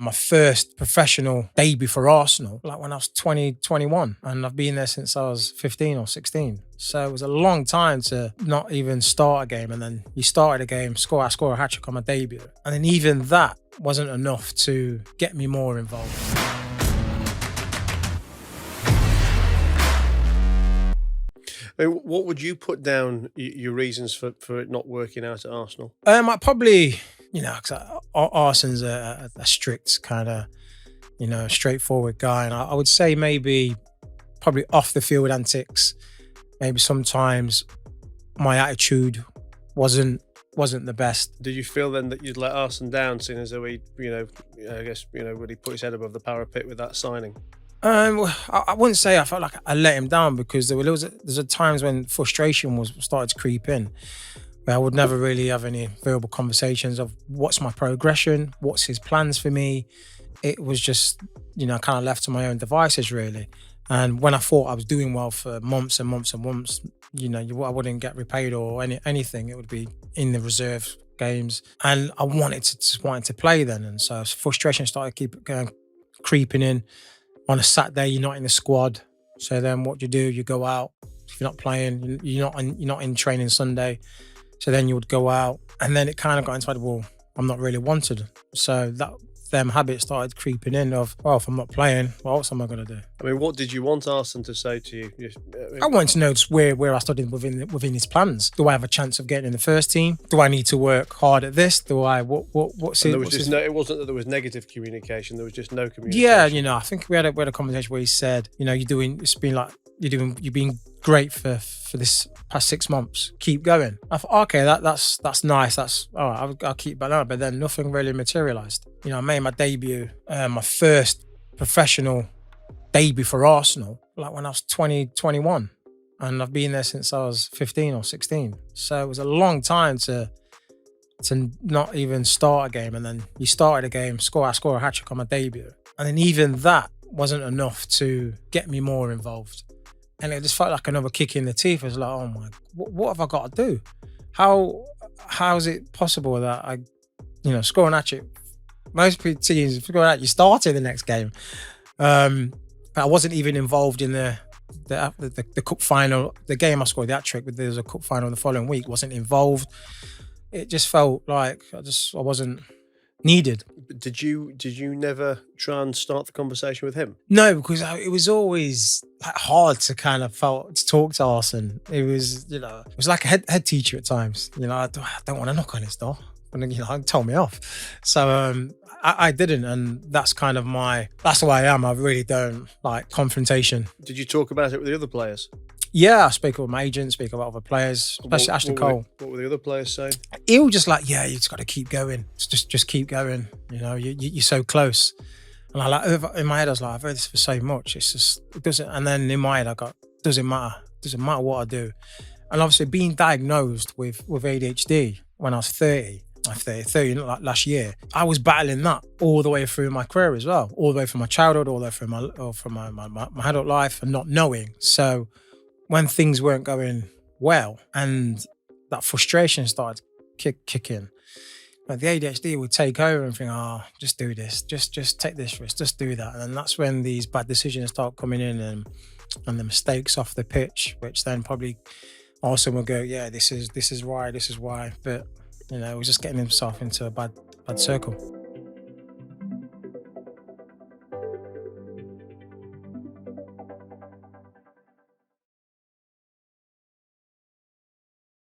my first professional debut for Arsenal, like when I was 20, 21. And I've been there since I was 15 or 16. So it was a long time to not even start a game. And then you started a game, I score a hat-trick on my debut. And then even that wasn't enough to get me more involved. I mean, what would you put down your reasons for it not working out at Arsenal? I probably, because Arsenal's a strict kind of, straightforward guy. And I would say probably off the field antics. Maybe sometimes my attitude wasn't the best. Did you feel then that you'd let Arsene down, seeing as though he, really put his head above the parapet with that signing? I wouldn't say I felt like I let him down, because there's times when frustration started to creep in, where I would never really have any verbal conversations of what's my progression, what's his plans for me. It was just, kind of left to my own devices, really. And when I thought I was doing well for months and months and months, I wouldn't get repaid or anything. It would be in the reserve games, and I wanted to play then. And so frustration started creeping in. On a Saturday, you're not in the squad. So then what you do, you go out. If you're not playing, you're not in training Sunday. So then you would go out. And then it kind of got into the, well, I'm not really wanted. So them habits started creeping in of, well, if I'm not playing, what else am I going to do? I mean, what did you want Arsene to say to you? I wanted to know just where I stood within his plans. Do I have a chance of getting in the first team? Do I need to work hard at this? What's it? It wasn't that there was negative communication. There was just no communication. Yeah, I think we had a conversation where he said, you've been great for this past 6 months. Keep going. I thought, okay, that's nice. That's all right. I'll keep that up. But then nothing really materialised. I made my debut, my first professional debut for Arsenal, like when I was 20, 21. And I've been there since I was 15 or 16. So it was a long time to not even start a game. And then you started a game, I score a hat-trick on my debut. And then even that wasn't enough to get me more involved. And it just felt like another kick in the teeth. It was like, oh my, what have I got to do? How is it possible that I, score an hat-trick? Most teams, if you go out, you started the next game. But I wasn't even involved in the cup final. The game I scored the hat-trick, but there was a cup final the following week. Wasn't involved. It just felt like I wasn't needed. Did you never try and start the conversation with him? No, because it was always hard to kind of to talk to Arsene. It was, it was like a head teacher at times. I don't want to knock on his door. And told me off. So I didn't, and that's kind of that's the way I am. I really don't like confrontation. Did you talk about it with the other players? Yeah, I speak with my agent, speak about other players, especially Ashton Cole. What were the other players saying? He was just like, yeah, you just got to keep going. Just keep going. You're so close. And in my head, I was like, I've heard this for so much. It's just, it doesn't. And then in my head, doesn't matter. Doesn't matter what I do. And obviously being diagnosed with ADHD when I was 30, last year, I was battling that all the way through my career as well, all the way from my childhood, all the way through my adult life, and not knowing. So when things weren't going well and that frustration started kicking, like the ADHD would take over and think, just do this, just take this risk, just do that. And then that's when these bad decisions start coming in and the mistakes off the pitch, which then probably Arsene will go, yeah, this is why. But he was just getting himself into a bad circle.